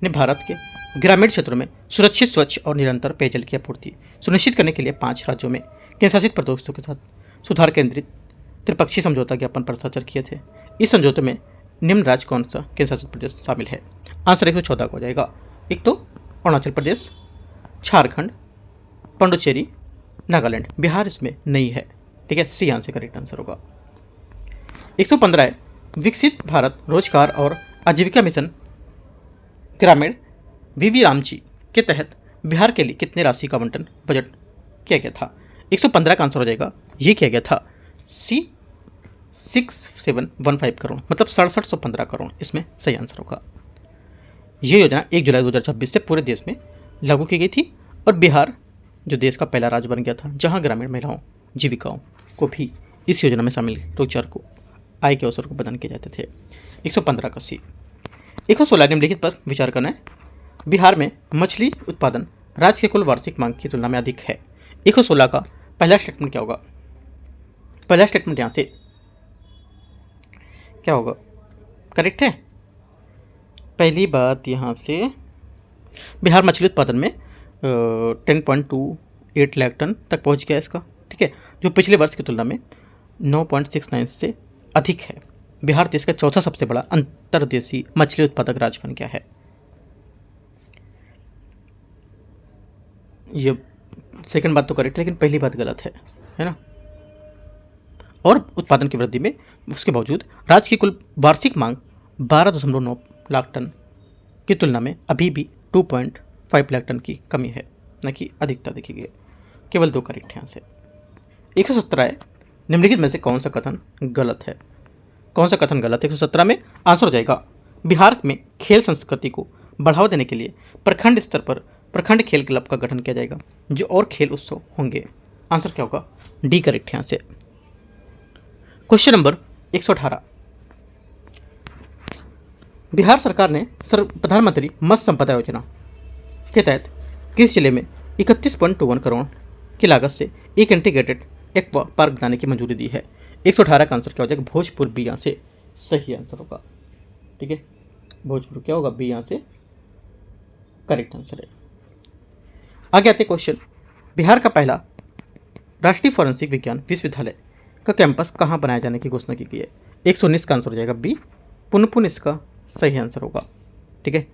S1: ने भारत के ग्रामीण क्षेत्रों में सुरक्षित, स्वच्छ और निरंतर पेयजल की आपूर्ति सुनिश्चित करने के लिए 5 राज्यों में केंद्रशासित प्रदेशों के साथ सुधार केंद्रित त्रिपक्षीय समझौता ज्ञापन पर हस्ताक्षर किए थे। इस समझौते में निम्न राज्य कौन सा केंद्रशासित प्रदेश शामिल है? आंसर 114 का हो जाएगा। एक तो अरुणाचल प्रदेश, झारखंड, पुडुचेरी, नागालैंड। बिहार इसमें नहीं है, ठीक है। सी आंसर करेक्ट आंसर होगा। 115 है विकसित भारत रोजगार और आजीविका मिशन ग्रामीण वीवी रामजी के तहत बिहार के लिए कितने राशि का आवंटन बजट किया गया था? 115 का आंसर हो जाएगा ये किया गया था सी 6715 करोड़, मतलब 6715 करोड़ इसमें सही आंसर होगा। ये योजना 1 जुलाई 2026 से पूरे देश में लागू की गई थी और बिहार जो देश का पहला राज्य बन गया था जहां ग्रामीण महिलाओं जीविकाओं को भी इस योजना में शामिल रोजगार को आय के अवसर को प्रदान किए जाते थे। 115 का सी। 116 निम्नलिखित पर विचार करना है। बिहार में मछली उत्पादन राज्य के कुल वार्षिक मांग की तुलना में अधिक है। 116 का पहला स्टेटमेंट क्या होगा? पहला स्टेटमेंट यहाँ से क्या होगा? करेक्ट है। पहली बात यहाँ से बिहार मछली उत्पादन में 10.28 लाख टन तक पहुँच गया इसका, ठीक है, जो पिछले वर्ष की तुलना में 9.69 से अधिक है। बिहार देश का चौथा सबसे बड़ा अंतर्देशीय मछली उत्पादक राज्य बन गया है। ये सेकंड बात तो करेक्ट है लेकिन पहली बात गलत है ना। और उत्पादन की वृद्धि में उसके बावजूद राज्य की कुल वार्षिक मांग 12.9 लाख टन की तुलना में अभी भी 2.5 लाख टन की कमी है, न कि अधिकता देखी गई। केवल 2 करेक्ट है यहाँ से। 117 है निम्नलिखित में से कौन सा कथन गलत है? कौन सा कथन गलत है? 117 में आंसर हो जाएगा बिहार में खेल संस्कृति को बढ़ावा देने के लिए प्रखंड स्तर पर प्रखंड खेल क्लब का गठन किया जाएगा जो और खेल उत्सव होंगे। आंसर क्या होगा? डी करेक्ट है यहाँ से। क्वेश्चन नंबर 118 बिहार सरकार ने प्रधानमंत्री मत्स्य संपदा योजना के तहत किस जिले में 31.21 करोड़ की लागत से एक इंटीग्रेटेड एक्वा पार्क बनाने की मंजूरी दी है? 118 का आंसर क्या हो जाएगा? भोजपुर बी यहाँ से सही आंसर होगा, ठीक है। भोजपुर क्या होगा? बी यहाँ से करेक्ट आंसर है। आगे आते क्वेश्चन। बिहार का पहला राष्ट्रीय फोरेंसिक विज्ञान विश्वविद्यालय का कैंपस कहाँ बनाए जाने की घोषणा की गई है? 119 का आंसर हो जाएगा बी पुनपुन इसका सही आंसर होगा, ठीक है।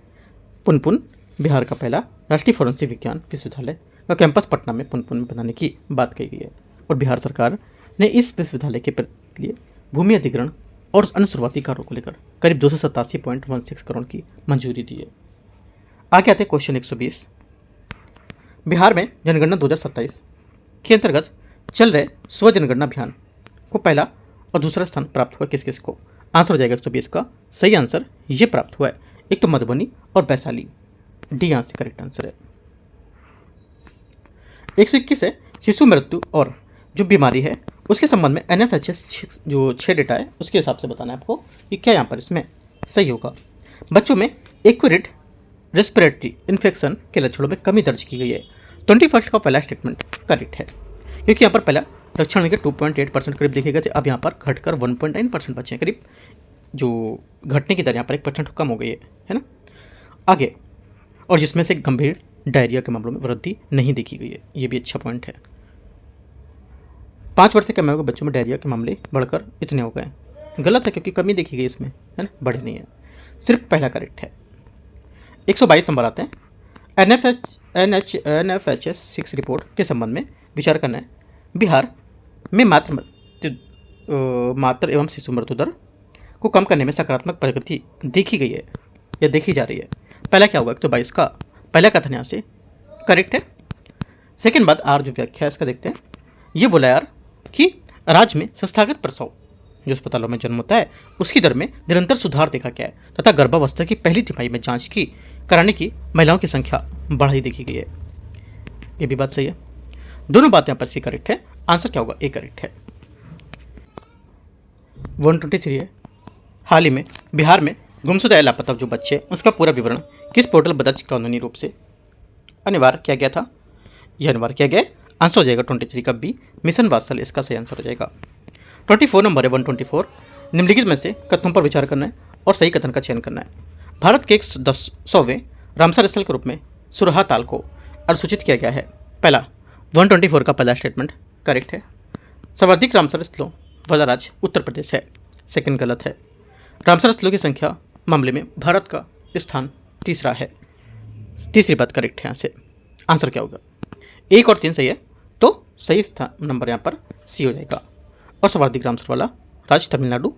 S1: पुनपुन बिहार का पहला राष्ट्रीय फोरेंसिक विज्ञान विश्वविद्यालय का कैंपस पटना में पुनपुन में बनाने की बात कही गई है और बिहार सरकार ने इस विश्वविद्यालय के लिए भूमि अधिग्रहण और अन्य शुरुआती कार्यों को लेकर करीब 287.16 करोड़ की मंजूरी दी है। आगे आते क्वेश्चन 120। बिहार में जनगणना 2027 के अंतर्गत चल रहे स्व जनगणना अभियान को पहला और दूसरा स्थान प्राप्त हुआ किस किस को? आंसर हो जाएगा 120 का सही आंसर ये प्राप्त हुआ है। एक तो मधुबनी और वैशाली, डी यहाँ से करेक्ट आंसर है। 121 है शिशु मृत्यु और जो बीमारी है उसके संबंध में NFHS जो 6 डेटा है उसके हिसाब से बताना है आपको कि क्या यहाँ पर इसमें सही होगा। बच्चों में एक्यूरेट रेस्पिरेटरी इन्फेक्शन के लक्षणों में कमी दर्ज की गई है। 21 का पहला स्टेटमेंट करेक्ट है क्योंकि यहाँ पर पहला लक्षण के 2.8% करीब देखे गए थे, अब यहाँ पर घटकर 1.9% बचे हैं। करीब जो घटने की दर यहाँ पर 1% कम हो गई है ना। आगे और जिसमें से गंभीर डायरिया के मामलों में वृद्धि नहीं देखी गई है, ये भी अच्छा पॉइंट है। 5 वर्ष से कम आयु के बच्चों में डायरिया के मामले बढ़कर इतने हो गए, गलत है क्योंकि कमी देखी गई इसमें, है ना, बढ़े नहीं है। सिर्फ पहला करेक्ट है। 122 नंबर आते हैं। NFHS 6 रिपोर्ट के संबंध में विचार करना है। बिहार में मातृ एवं शिशु मृत्यु दर को कम करने में सकारात्मक प्रगति देखी गई है। ये देखी जा रही है। पहला क्या होगा, 122 का पहला कथन यहाँ से करेक्ट है। सेकेंड बात, आर जो व्याख्या है इसका देखते हैं। ये बोला यार कि राज्य में संस्थागत प्रसव जो अस्पतालों में जन्म होता है उसकी दर में निरंतर सुधार देखा गया है तथा गर्भावस्था की पहली तिमाही में जांच की कराने की महिलाओं की संख्या बढ़ाई देखी गई है। ये भी बात सही है। दोनों बातें यहाँ पर सी करेक्ट है। आंसर क्या होगा, ए करेक्ट है। 123 है, हाल ही में बिहार में गुमशुदा या लापता जो बच्चे उसका पूरा विवरण किस पोर्टल पर दर्ज कानूनी रूप से अनिवार्य किया गया था। यह अनिवार्य किया गया। आंसर हो जाएगा 23 का बी, मिशन वात्सल इसका सही आंसर हो जाएगा। 24 नंबर है 124, निम्नलिखित में से कथनों पर विचार करना है और सही कथन का चयन करना है। भारत के 110वें रामसर स्थल के रूप में सुरहा ताल को अधिसूचित किया गया है। पहला 124 का पहला स्टेटमेंट करेक्ट है। सर्वाधिक रामसर स्थलों वाला राज्य उत्तर प्रदेश है, सेकंड गलत है। रामसर स्थलों की संख्या मामले में भारत का स्थान तीसरा है, तीसरी बात करेक्ट है। यहाँ से आंसर क्या होगा, 1 और 3 सही है तो सही स्थान नंबर यहाँ पर सी हो जाएगा। और सर्वाधिक रामसर वाला राज्य तमिलनाडु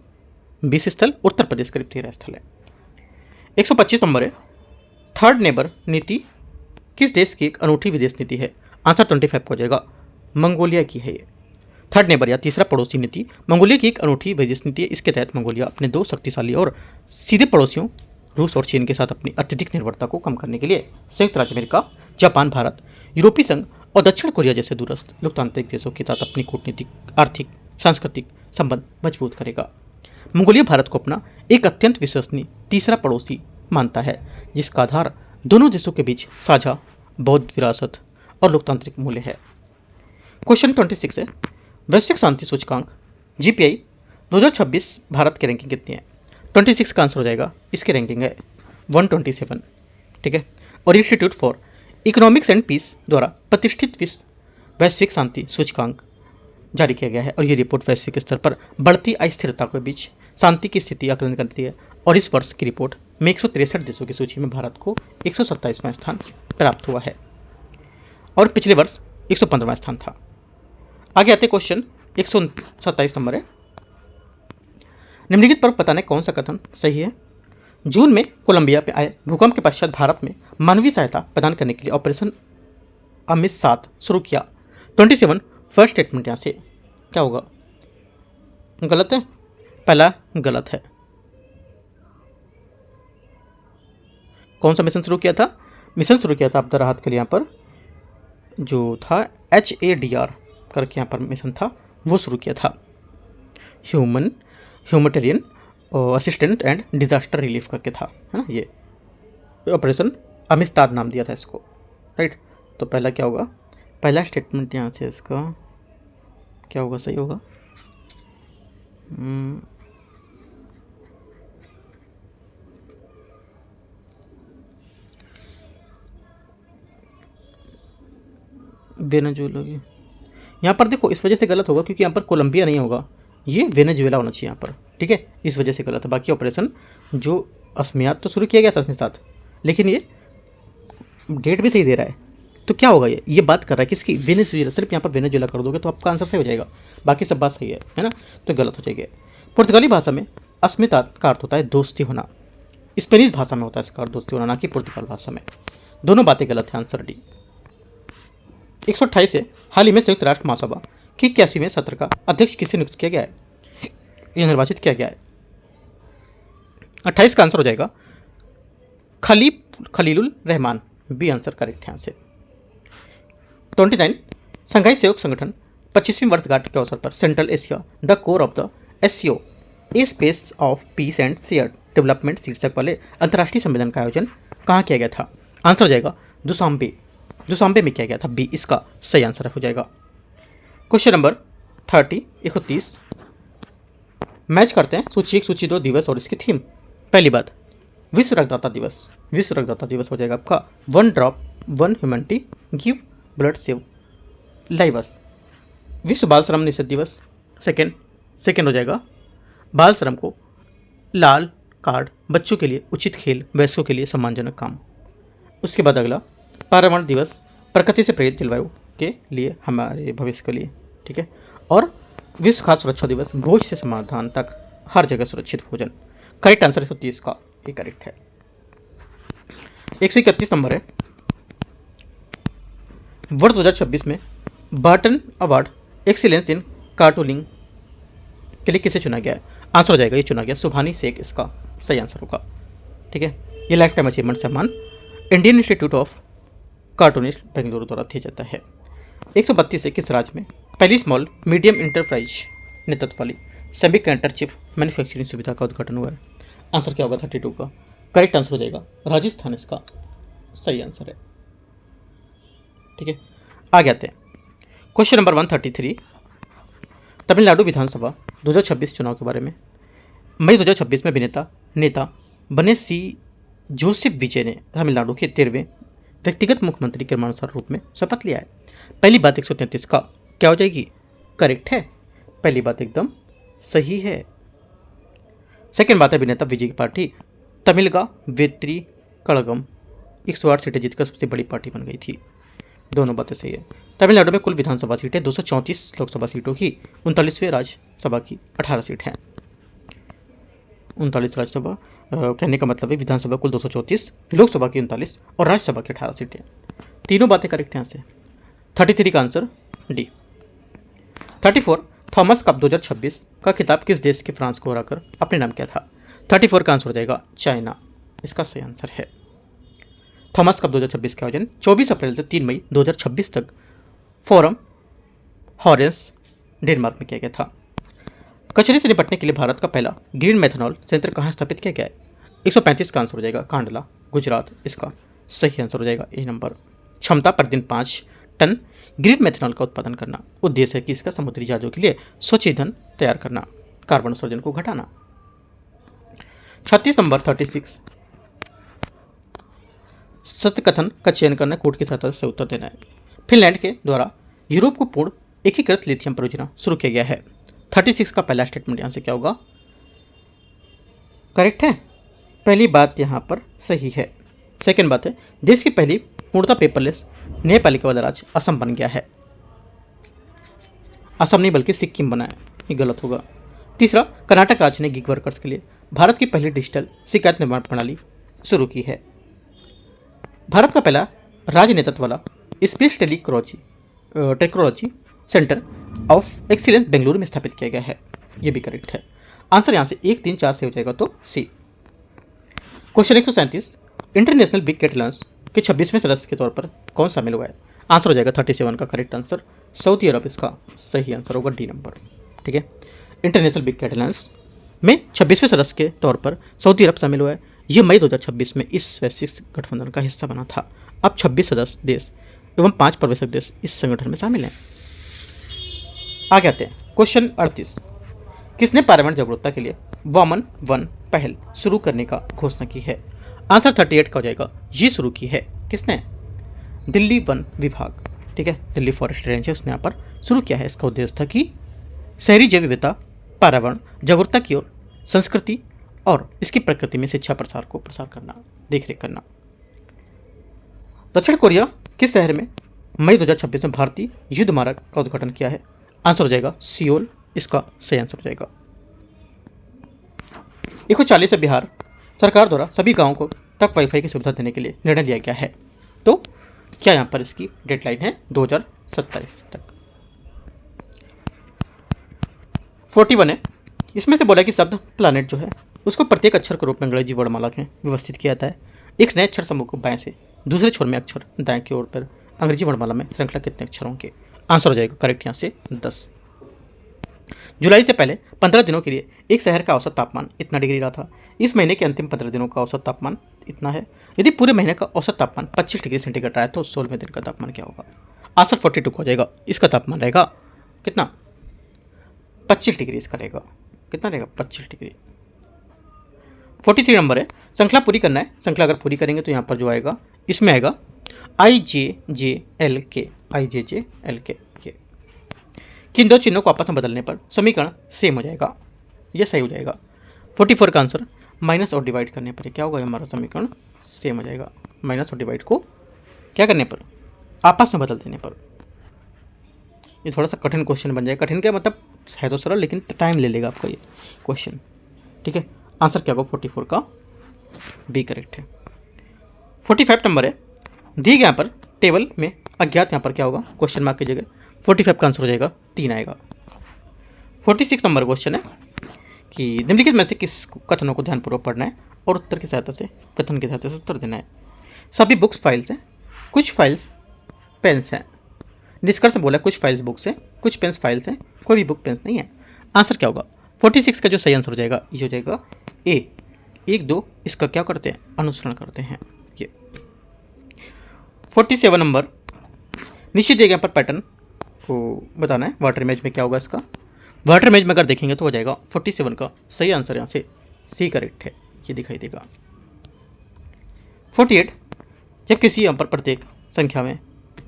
S1: 20 स्थल, उत्तर प्रदेश करीब 13 स्थल है। 125 नंबर है, थर्ड नेबर नीति किस देश की एक अनूठी विदेश नीति है। आंसर 25 को हो जाएगा, मंगोलिया की है ये। थर्ड नेबर या तीसरा पड़ोसी नीति मंगोलिया की एक अनूठी विदेश नीति है। इसके तहत मंगोलिया अपने 2 शक्तिशाली और सीधे पड़ोसियों रूस और चीन के साथ अपनी अत्यधिक निर्भरता को कम करने के लिए संयुक्त राज्य अमेरिका, जापान, भारत, यूरोपीय संघ और दक्षिण कोरिया जैसे दूरस्थ लोकतांत्रिक देशों के साथ अपनी कूटनीतिक, आर्थिक, सांस्कृतिक संबंध मजबूत करेगा। मंगोलिया भारत को अपना एक अत्यंत विश्वसनीय तीसरा पड़ोसी मानता है जिसका आधार दोनों देशों के बीच साझा बौद्ध विरासत और लोकतांत्रिक मूल्य है। क्वेश्चन 26 है, वैश्विक शांति सूचकांक GPI 2026 भारत की रैंकिंग कितनी है। 26 का आंसर हो जाएगा, इसकी रैंकिंग है 127, ठीक है। और institute for economics and peace द्वारा प्रतिष्ठित विश्व वैश्विक शांति सूचकांक जारी किया गया है और ये रिपोर्ट वैश्विक स्तर पर बढ़ती अस्थिरता के बीच शांति की स्थिति आकलन करती है। और इस वर्ष की रिपोर्ट में 163 देशों की सूची में भारत को 127वां स्थान प्राप्त हुआ है और पिछले वर्ष 115वां स्थान था। आगे आते क्वेश्चन 127 नंबर है, निम्नलिखित पर बताने कौन सा कथन सही है। जून में कोलंबिया पे आए भूकंप के पश्चात भारत में मानवीय सहायता प्रदान करने के लिए ऑपरेशन अमित 7 शुरू किया। 27 फर्स्ट स्टेटमेंट यहाँ से क्या होगा, गलत है, पहला गलत है। कौन सा मिशन शुरू किया था, मिशन शुरू किया था आपदा राहत के लिए यहाँ पर जो था HADR करके यहाँ पर मिशन था वो शुरू किया था, humanitarian assistant and disaster relief करके था, है ना। ये ऑपरेशन अमिस्ताद नाम दिया था इसको, राइट। तो पहला क्या होगा, पहला स्टेटमेंट यहाँ से इसका क्या होगा, सही होगा। वेनेजुएला की यहाँ पर देखो इस वजह से गलत होगा क्योंकि यहाँ पर कोलंबिया नहीं होगा, ये वेनेजुएला होना चाहिए यहाँ पर, ठीक है, इस वजह से गलत है। बाकी ऑपरेशन जो अस्मियात तो शुरू किया गया था अपने साथ, लेकिन ये डेट भी सही दे रहा है, तो क्या होगा, ये बात कर रहा है किसकी, वेनेजुएला। सिर्फ यहाँ पर वेनेजुएला कर दोगे तो आपका आंसर सही हो जाएगा, बाकी सब बात सही है ना, तो गलत हो जाएगी। पुर्तगाली भाषा में अस्मिता का अर्थ होता है दोस्ती होना, स्पेनिश भाषा में होता है इसका अर्थ दोस्ती होना, ना कि पुर्तगाल भाषा में। दोनों बातें गलत है, आंसर डी। 128 से हाल ही में संयुक्त राष्ट्र महासभा की 81वें सत्र का अध्यक्ष किसे नियुक्त किया गया है, यह निर्वाचित किया गया है। 28 का आंसर हो जाएगा खलीलुल रहमान, बी आंसर करेक्ट है यहाँ से। 29 संघाई सहयोग संगठन 25वीं वर्षगांठ के अवसर पर central Asia the core of the SCO A space of peace and share development शीर्षक वाले अंतर्राष्ट्रीय सम्मेलन का आयोजन कहाँ किया गया था। आंसर हो जाएगा दुशांबे में किया गया था, बी इसका सही आंसर हो जाएगा। क्वेश्चन नंबर 30 130 मैच करते हैं सूची 1 सूची 2 दिवस और इसकी थीम। पहली बात, विश्व रक्तदाता दिवस, विश्व रक्तदाता दिवस हो जाएगा आपका 1 drop 1 humanity give blood save lives. विश्व बाल श्रम निषेध दिवस सेकेंड हो जाएगा बाल श्रम को लाल कार्ड, बच्चों के लिए उचित खेल, वयस्कों के लिए सम्मानजनक काम। उसके बाद अगला पर्यावरण दिवस, प्रकृति से प्रेरित जलवायु के लिए, हमारे भविष्य के लिए, ठीक है। और विश्व खाद्य सुरक्षा दिवस, भोज से समाधान तक हर जगह सुरक्षित भोजन। करेक्ट आंसर 130 का ये करेक्ट है। 131 नंबर है, वर्ष 2026 में Burton award excellence in cartooning के लिए किसे चुना गया है? आंसर हो जाएगा, ये चुना गया सुभानी शेख, इसका सही आंसर होगा। ठीक है, ये लाइफ टाइम अचीवमेंट सम्मान Indian institute of cartoonist Bengaluru द्वारा दिया जाता है। 132 है, किस राज्य में पहली स्मॉल मीडियम इंटरप्राइज नेतृत्व वाली सेमीकंडक्टर चिप मैन्युफैक्चरिंग सुविधा का उद्घाटन हुआ है? आंसर क्या होगा 32 का? करेक्ट आंसर हो जाएगा राजस्थान, इसका सही आंसर है। ठीक है, आगे आते हैं क्वेश्चन नंबर 133, तमिलनाडु विधानसभा 2026 चुनाव के बारे में। मई 2026 में अभिनेता नेता बने सी जोसेफ विजय ने तमिलनाडु के 13वें व्यक्तिगत मुख्यमंत्री के निर्माणानुसार रूप में शपथ लिया है। पहली बात 133 का क्या हो जाएगी? करेक्ट है, पहली बात एकदम सही है। सेकेंड बात है, अभिनेता विजय की पार्टी तमिलगा वेत्री कड़गम 108 सीटें जीतकर सबसे बड़ी पार्टी बन गई थी। दोनों बातें सही है। तमिलनाडु में कुल विधानसभा सीटें 234 लोकसभा सीटों की 39वें राज्यसभा की 18 सीट हैं। 39 राज्यसभा कहने का मतलब है विधानसभा कुल 234, लोकसभा की 39 और राज्यसभा की 18 सीटें। तीनों बातें करेक्ट हैं यहाँ से। 33 का आंसर डी। 34, थॉमस कप 2026 का खिताब किस देश के फ्रांस को हराकर अपने नाम किया था? 34 का आंसर हो जाएगा चाइना, इसका सही आंसर है। थॉमस कप 2026 का आयोजन 24 अप्रैल से 3 मई 2026 तक फोरम हॉरेंस डेनमार्क में किया गया था। कचरे से निपटने के लिए भारत का पहला ग्रीन मेथनॉल संयंत्र कहाँ स्थापित किया गया है? 135 का आंसर हो जाएगा कांडला, गुजरात, इसका सही आंसर हो जाएगा ए नंबर। क्षमता प्रतिदिन 5 टन ग्रीन मेथनॉल का उत्पादन करना। उद्देश्य है कि इसका समुद्री जहाजों के लिए स्वच्छ ईंधन तैयार करना, कार्बन उत्सर्जन को घटाना। 36 नंबर 36, सत्य कथन का चयन करना, कोर्ट की सहायता से उत्तर देना है। फिनलैंड के द्वारा यूरोप को पूर्ण एकीकृत लिथियम परियोजना शुरू किया गया है। 36 का पहला स्टेटमेंट यहाँ से क्या होगा? करेक्ट है, पहली बात यहाँ पर सही है। सेकंड बात है, देश की पहली पूर्णतः पेपरलेस न्यायपालिका वाला राज्य असम बन गया है। असम नहीं बल्कि सिक्किम बना है, ये गलत होगा। तीसरा, कर्नाटक राज्य ने गिग वर्कर्स के लिए भारत की पहली डिजिटल शिकायत निर्माण प्रणाली शुरू की है। भारत का पहला राज्य नेतृत्व वाला space technology centre of excellence Bengaluru में स्थापित किया गया है, ये भी करेक्ट है। आंसर यहाँ से 1, 3, 4 से हो जाएगा तो C. Question 137, international big cat alliance के 26वें सदस्य के तौर पर कौन शामिल हुआ है? आंसर हो जाएगा 37 का करेक्ट आंसर सऊदी अरब, इसका सही आंसर होगा डी नंबर। ठीक है, इंटरनेशनल बिग कैट अलायंस में 26वें सदस्य के तौर पर सऊदी अरब शामिल हुआ है। यह मई 2026 में इस वैश्विक गठबंधन का हिस्सा बना था। अब 26 सदस्य देश एवं 5 प्रवेशक देश इस संगठन में शामिल हैं। आगे आते हैं क्वेश्चन 38, किसने पर्यावरण जागरूकता के लिए वामन वन पहल शुरू करने का घोषणा की है? आंसर 38 का हो जाएगा, ये शुरू की है किसने? दिल्ली वन विभाग। ठीक है, दिल्ली फॉरेस्ट रेंज है, उसने यहाँ पर शुरू किया है। इसका उद्देश्य था कि शहरी जैव विविधता, पर्यावरण जागरूकता की ओर, संस्कृति और इसकी प्रकृति में शिक्षा प्रसार को प्रसार करना, देखरेख करना। दक्षिण कोरिया किस शहर में मई 2026 में भारतीय युद्ध स्मारक का उद्घाटन किया है? आंसर हो जाएगा सियोल, इसका सही आंसर हो जाएगा। 140 से बिहार सरकार द्वारा सभी गांवों को तक वाईफाई की सुविधा देने के लिए निर्णय लिया गया है। तो क्या यहाँ पर इसकी डेडलाइन है? 2027 तक। 41 है, इसमें से बोला कि शब्द प्लानेट जो है उसको प्रत्येक अक्षर के रूप में अंग्रेजी वर्णमाला में व्यवस्थित किया जाता है। एक नए अक्षर समूह को बाएं से दूसरे छोर में अक्षर दाएं की ओर पर अंग्रेजी वर्णमाला में श्रृंखला कितने अक्षरों के? आंसर हो जाएगा करेक्ट यहाँ से 10। जुलाई से पहले 15 दिनों के लिए एक शहर का औसत तापमान इतना डिग्री रहा था। इस महीने के अंतिम 15 दिनों का औसत तापमान इतना है। यदि पूरे महीने का औसत तापमान 25 डिग्री सेंटीग्रेड रहा है तो 16वें दिन का तापमान क्या होगा? आंसर 42 हो जाएगा। इसका तापमान रहेगा कितना? 25 डिग्री इसका रहेगा। कितना रहेगा? 25 डिग्री। 43 नंबर है, श्रृंखला पूरी करना है। श्रृंखला अगर पूरी करेंगे तो यहाँ पर जो आएगा इसमें आएगा IJJLK। किन दो चिन्हों को आपस में बदलने पर समीकरण सेम हो जाएगा? यह सही हो जाएगा। 44 का आंसर माइनस और डिवाइड करने पर क्या होगा? हमारा समीकरण सेम हो जाएगा। माइनस और डिवाइड को क्या करने पर? आपस में बदल देने पर। ये थोड़ा सा कठिन क्वेश्चन बन जाएगा। कठिन क्या मतलब है तो सरल, लेकिन टाइम ले लेगा आपका ये क्वेश्चन। ठीक है, आंसर क्या होगा? 44 का बी करेक्ट है। 45 नंबर है, दिए गए यहाँ पर टेबल में अज्ञात यहाँ पर क्या होगा, क्वेश्चन मार्क की जगह 45 का आंसर हो जाएगा 3 आएगा। 46 नंबर क्वेश्चन है कि निम्नलिखित में से किस कथनों को ध्यानपूर्वक पढ़ना है और उत्तर की सहायता से कथन की सहायता से उत्तर देना है। सभी बुक्स फाइल्स हैं, कुछ फाइल्स पेन्स हैं। निष्कर्ष बोला कुछ फाइल्स बुक्स हैं, कुछ पेन्स फाइल्स हैं, कोई भी बुक पेन्स नहीं है। आंसर क्या होगा, 46 का जो सही आंसर हो जाएगा ये हो जाएगा ए। 1 2 इसका क्या करते हैं, अनुसरण करते हैं ये। 47 नंबर, निश्चित दिए गए पर पैटर्न को बताना है। वाटर इमेज में क्या होगा इसका, वाटर इमेज में अगर देखेंगे तो हो जाएगा 47 का सही आंसर यहाँ से सी करेक्ट है, ये दिखाई देगा। 48, जब किसी यहाँ पर प्रत्येक संख्या में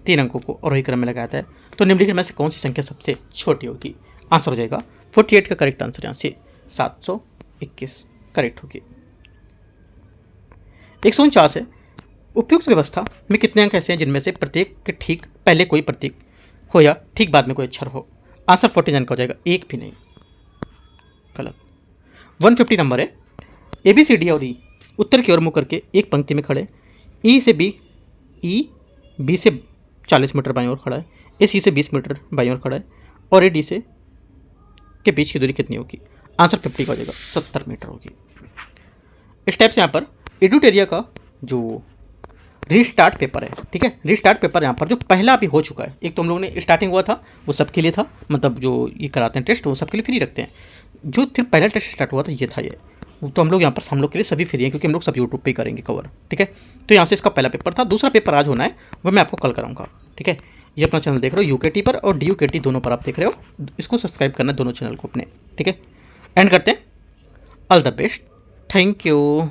S1: 3 अंकों को आरोही क्रम में लगाया जाता है तो निम्नलिखित में से कौन सी संख्या सबसे छोटी होगी। आंसर हो जाएगा 48 का करेक्ट आंसर यहाँ से 721 करेक्ट होगी। 149 है, उपयुक्त व्यवस्था में कितने अंक ऐसे हैं जिनमें से प्रत्येक के ठीक पहले कोई प्रतीक हो या ठीक बाद में कोई अक्षर हो। आंसर 49 का हो जाएगा, एक भी नहीं, गलत। 150 नंबर है, ए बी सी डी और ई उत्तर की ओर मुँह करके एक पंक्ति में खड़े, ई बी से 40 मीटर बाईं ओर खड़ा है, ए सी से 20 मीटर बाईं ओर खड़ा है और ए डी से के बीच की दूरी कितनी होगी। आंसर 50 का हो जाएगा, 70 मीटर होगी। इस टाइप से यहाँ पर एडुटेरिया का जो रीस्टार्ट पेपर है, ठीक है, रीस्टार्ट पेपर यहाँ पर जो पहला अभी हो चुका है, एक तो हम लोगों ने स्टार्टिंग हुआ था वो सबके लिए था, मतलब जो ये कराते हैं टेस्ट वो सबके लिए फ्री रखते हैं। जो फिर पहला टेस्ट स्टार्ट हुआ था ये था, ये तो हम लोग यहाँ पर हम लोग के लिए सभी फ्री हैं क्योंकि हम लोग सब यूट्यूब पे ही करेंगे कवर, ठीक है। तो यहाँ से इसका पहला पेपर था, दूसरा पेपर आज होना है वो मैं आपको कल कराऊंगा, ठीक है। ये अपना चैनल देख रहे हो यूकेटी पर और DUKT दोनों पर आप देख रहे हो, इसको सब्सक्राइब करना दोनों चैनल को अपने, ठीक है। एंड करते हैं, all the best, thank you.